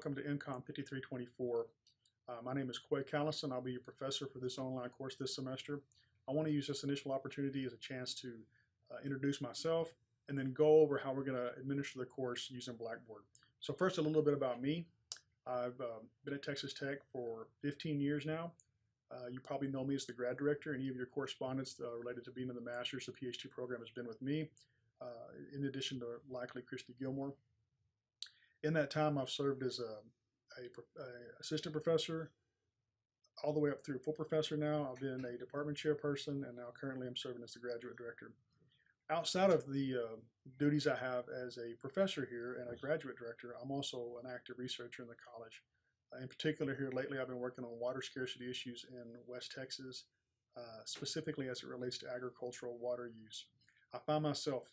welcome to MCOM 5324. My name is Quay Callison. I'll be your professor for this online course this semester. I want to use this initial opportunity as a chance to introduce myself and then go over how we're going to administer the course using Blackboard. So first, a little bit about me. I've been at Texas Tech for 15 years now. You probably know me as the grad director. Any of your correspondence related to being in the master's, the PhD program has been with me, in addition to likely Christy Gilmore. In that time, I've served as a assistant professor all the way up through full professor now. I've been a department chairperson, and now currently I'm serving as the graduate director. Outside of the duties I have as a professor here and a graduate director, I'm also an active researcher in the college. In particular here lately, I've been working on water scarcity issues in West Texas, specifically as it relates to agricultural water use. I find myself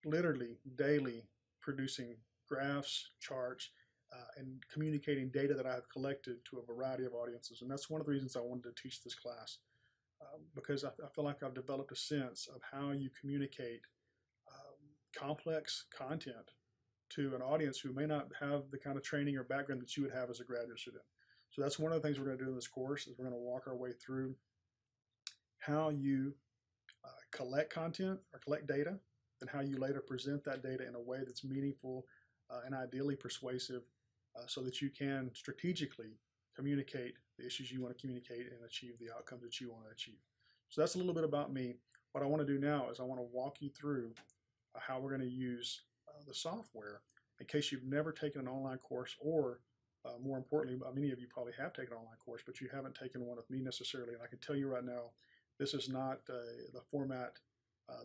literally daily producing graphs, charts, and communicating data that I have collected to a variety of audiences. And that's one of the reasons I wanted to teach this class, because I feel like I've developed a sense of how you communicate complex content to an audience who may not have the kind of training or background that you would have as a graduate student. So that's one of the things we're going to do in this course, is we're going to walk our way through how you collect content or collect data, and how you later present that data in a way that's meaningful and ideally persuasive, so that you can strategically communicate the issues you want to communicate and achieve the outcomes that you want to achieve. So that's a little bit about me. What I want to do now is I want to walk you through how we're going to use the software in case you've never taken an online course, or more importantly, many of you probably have taken an online course, but you haven't taken one with me necessarily. And I can tell you right now, this is not the format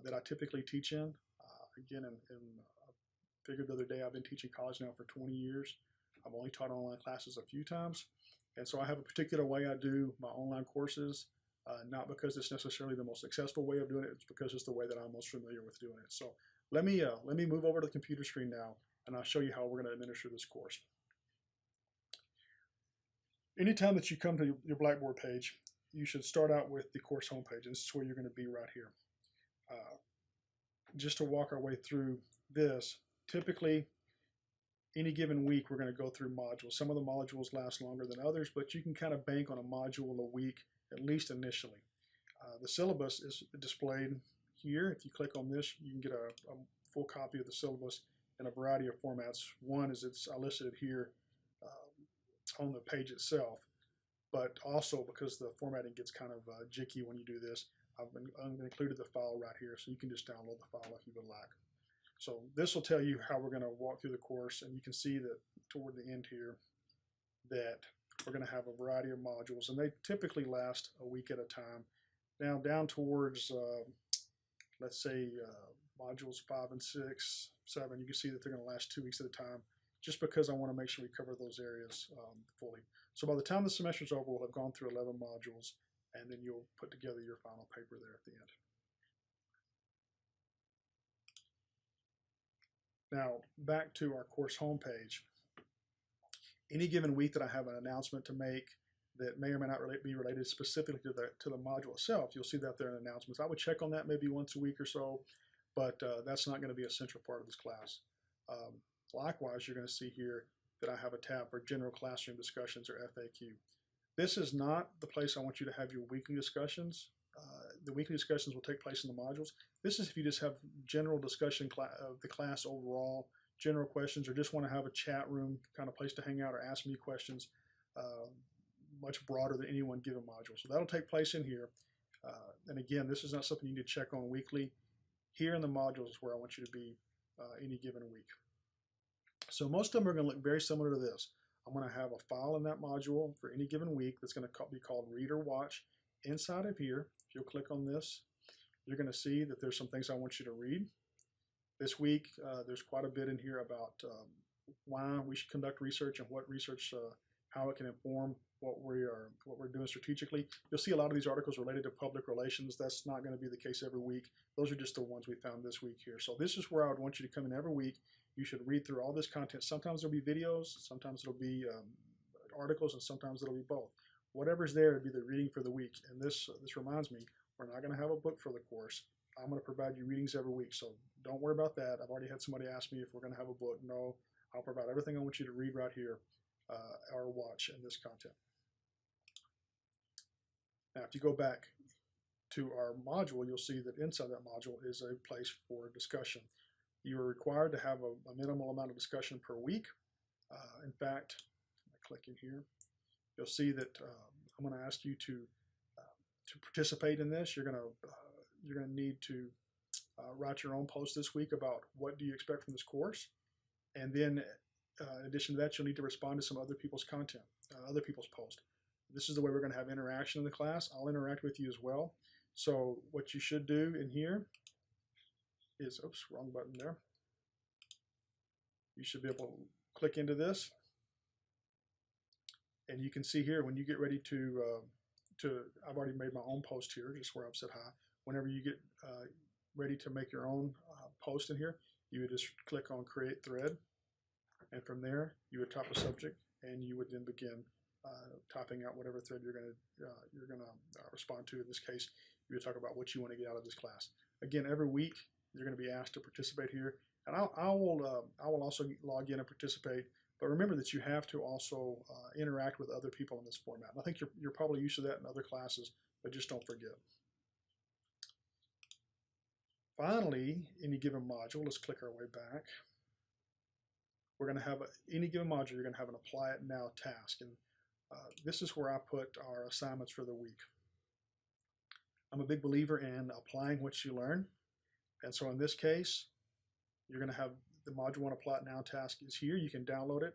that I typically teach in. Again, I figured the other day, I've been teaching college now for 20 years. I've only taught online classes a few times. And so I have a particular way I do my online courses, not because it's necessarily the most successful way of doing it, it's because it's the way that I'm most familiar with doing it. So let me move over to the computer screen now, and I'll show you how we're going to administer this course. Anytime that you come to your Blackboard page, you should start out with the course homepage. This is where you're going to be right here. Just to walk our way through this, typically any given week we're going to go through modules. Some of the modules last longer than others, but you can kind of bank on a module a week, at least initially. The syllabus is displayed here. If you click on this, you can get a full copy of the syllabus in a variety of formats. One is I listed it here on the page itself, but also because the formatting gets kind of jicky when you do this, I've included the file right here, so you can just download the file if you would like. So this will tell you how we're going to walk through the course, and you can see that toward the end here that we're going to have a variety of modules, and they typically last a week at a time. Now down towards, let's say, modules 5 and 6, 7, you can see that they're going to last 2 weeks at a time, just because I want to make sure we cover those areas fully. So by the time the semester is over, we'll have gone through 11 modules, and then you'll put together your final paper there at the end. Now, back to our course homepage. Any given week that I have an announcement to make that may or may not be related specifically to the module itself, you'll see that there in announcements. I would check on that maybe once a week or so, but that's not going to be a central part of this class. Likewise, you're going to see here that I have a tab for General Classroom Discussions, or FAQ. This is not the place I want you to have your weekly discussions. The weekly discussions will take place in the modules. This is if you just have general discussion of the class overall, general questions, or just want to have a chat room kind of place to hang out or ask me questions, much broader than any one given module. So that'll take place in here. And again, this is not something you need to check on weekly. Here in the modules is where I want you to be any given week. So most of them are going to look very similar to this. I'm going to have a file in that module for any given week that's going to be called Read or Watch. Inside of here, if you'll click on this, you're going to see that there's some things I want you to read. This week, there's quite a bit in here about why we should conduct research and what research, how it can inform what we're doing strategically. You'll see a lot of these articles related to public relations. That's not going to be the case every week. Those are just the ones we found this week here. So this is where I would want you to come in every week. You should read through all this content. Sometimes there'll be videos, sometimes it'll be articles, and sometimes it'll be both. Whatever's there would be the reading for the week. And this reminds me, we're not going to have a book for the course. I'm going to provide you readings every week, so don't worry about that. I've already had somebody ask me if we're going to have a book. No, I'll provide everything I want you to read right here. or watch in this content. Now, if you go back to our module, you'll see that inside that module is a place for discussion. You are required to have a minimal amount of discussion per week. In fact, if I click in here, you'll see that I'm going to ask you to participate in this. You're going to need to write your own post this week about what do you expect from this course, and then in addition to that, you'll need to respond to some other people's content, other people's posts. This is the way we're going to have interaction in the class. I'll interact with you as well. So what you should do in here is, oops, wrong button there. You should be able to click into this, and you can see here when you get ready to I've already made my own post here, just where I've said hi. Whenever you get ready to make your own post in here, you would just click on Create Thread, and from there you would type a subject, and you would then begin typing out whatever thread you're going to respond to. In this case, you would talk about what you want to get out of this class. Again, every week you're going to be asked to participate here, and I will also log in and participate. But remember that you have to also interact with other people in this format. And I think you're probably used to that in other classes, but just don't forget. Finally, any given module, let's click our way back. We're going to have any given module, you're going to have an Apply It Now task. And this is where I put our assignments for the week. I'm a big believer in applying what you learn. And so in this case, you're going to have the Module 1 Apply It Now task is here. You can download it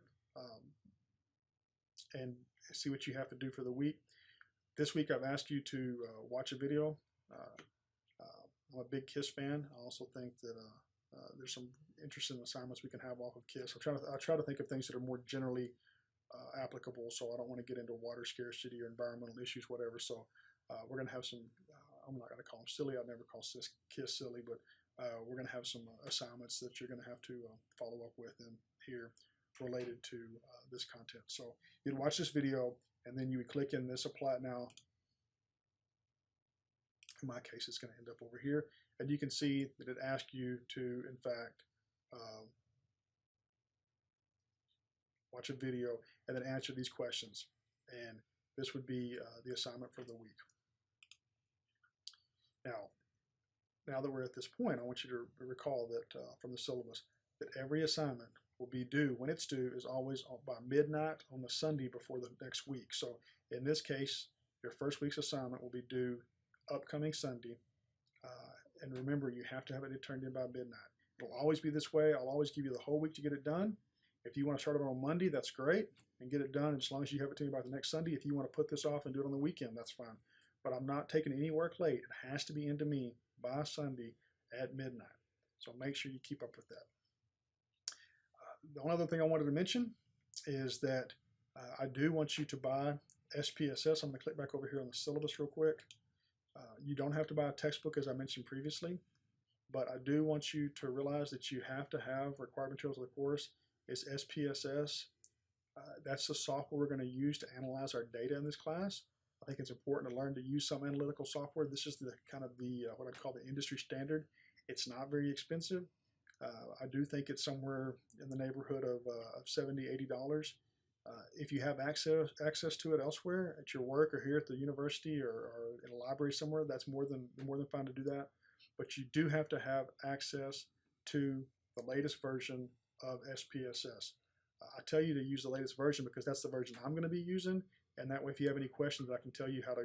and see what you have to do for the week. This week I've asked you to watch a video. I'm a big KISS fan. I also think that there's some interesting assignments we can have off of KISS. I try to think of things that are more generally applicable, so I don't want to get into water scarcity or environmental issues, whatever. So we're going to have some, I'm not going to call them silly. I'd never call KISS silly, but we're going to have some assignments that you're going to have to follow up with in here related to this content. So you'd watch this video, and then you would click in this Apply It Now. In my case, it's going to end up over here, and you can see that it asks you to, in fact, watch a video and then answer these questions. And this would be the assignment for the week. Now that we're at this point, I want you to recall that from the syllabus, that every assignment will be due, when it's due, is always by midnight on the Sunday before the next week. So in this case, your first week's assignment will be due upcoming Sunday. And remember, you have to have it turned in by midnight. It'll always be this way. I'll always give you the whole week to get it done. If you want to start it on Monday, that's great, and get it done as long as you have it to me by the next Sunday. If you want to put this off and do it on the weekend, that's fine. But I'm not taking any work late. It has to be into me by Sunday at midnight. So make sure you keep up with that. The only other thing I wanted to mention is that I do want you to buy SPSS. I'm going to click back over here on the syllabus real quick. You don't have to buy a textbook, as I mentioned previously, but I do want you to realize that you have to have required materials of the course. It's SPSS. That's the software we're going to use to analyze our data in this class. I think it's important to learn to use some analytical software. This is the kind of what I'd call the industry standard. It's not very expensive. I do think it's somewhere in the neighborhood of $70, $80. If you have access to it elsewhere at your work or here at the university or in a library somewhere, that's more than fine to do that. But you do have to have access to the latest version of SPSS. I tell you to use the latest version because that's the version I'm going to be using, and that way if you have any questions, I can tell you how to,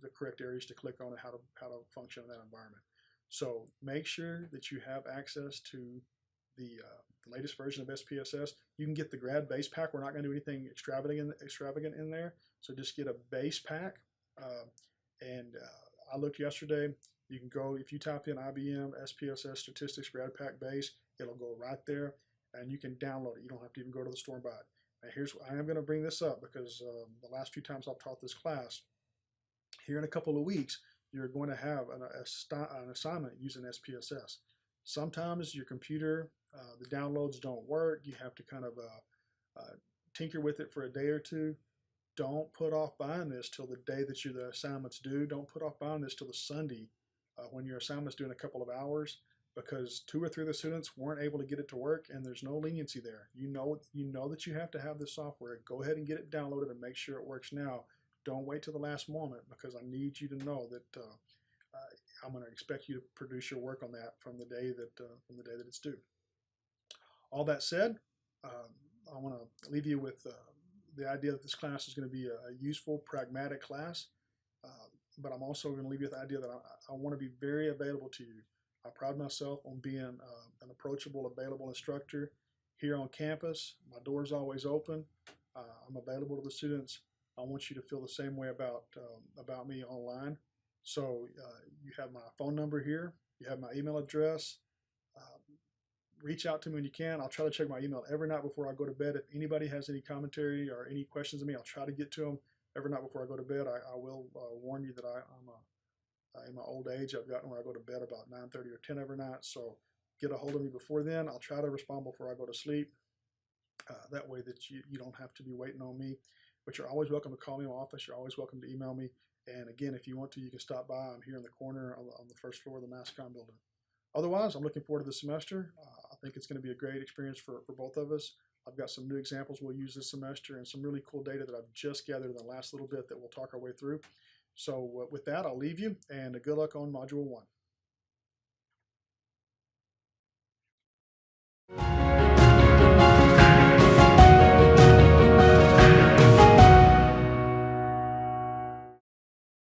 the correct areas to click on and how to function in that environment. So make sure that you have access to the latest version of SPSS. You can get the grad base pack. We're not going to do anything extravagant in there, so just get a base pack. I looked yesterday. You can go, if you type in IBM SPSS Statistics Grad Pack Base, it'll go right there, and you can download it. You don't have to even go to the store and buy it. Now I am going to bring this up because the last few times I've taught this class, here in a couple of weeks, you're going to have an assignment using SPSS. Sometimes your computer, the downloads don't work. You have to kind of tinker with it for a day or two. Don't put off buying this till the day that the assignment's due. Don't put off buying this till the Sunday when your assignment's due in a couple of hours, because 2 or 3 of the students weren't able to get it to work, and there's no leniency there. You know that you have to have this software. Go ahead and get it downloaded and make sure it works now. Don't wait till the last moment, because I need you to know that I'm going to expect you to produce your work on that from the day that it's due. All that said, I want to leave you with the idea that this class is going to be a useful, pragmatic class. But I'm also going to leave you with the idea that I want to be very available to you. I pride myself on being an approachable, available instructor here on campus. My door is always open. I'm available to the students. I want you to feel the same way about me online. So you have my phone number here. You have my email address. Reach out to me when you can. I'll try to check my email every night before I go to bed. If anybody has any commentary or any questions of me, I'll try to get to them every night before I go to bed. I will warn you that I'm in my old age, I've gotten where I go to bed about 9:30 or 10 every night. So get a hold of me before then. I'll try to respond before I go to sleep. That way that you don't have to be waiting on me. But you're always welcome to call me in my office. You're always welcome to email me. And again, if you want to, you can stop by. I'm here in the corner on the first floor of the MCOM building. Otherwise, I'm looking forward to the semester. I think it's going to be a great experience for both of us. I've got some new examples we'll use this semester and some really cool data that I've just gathered in the last little bit that we'll talk our way through. So with that, I'll leave you, and good luck on Module 1.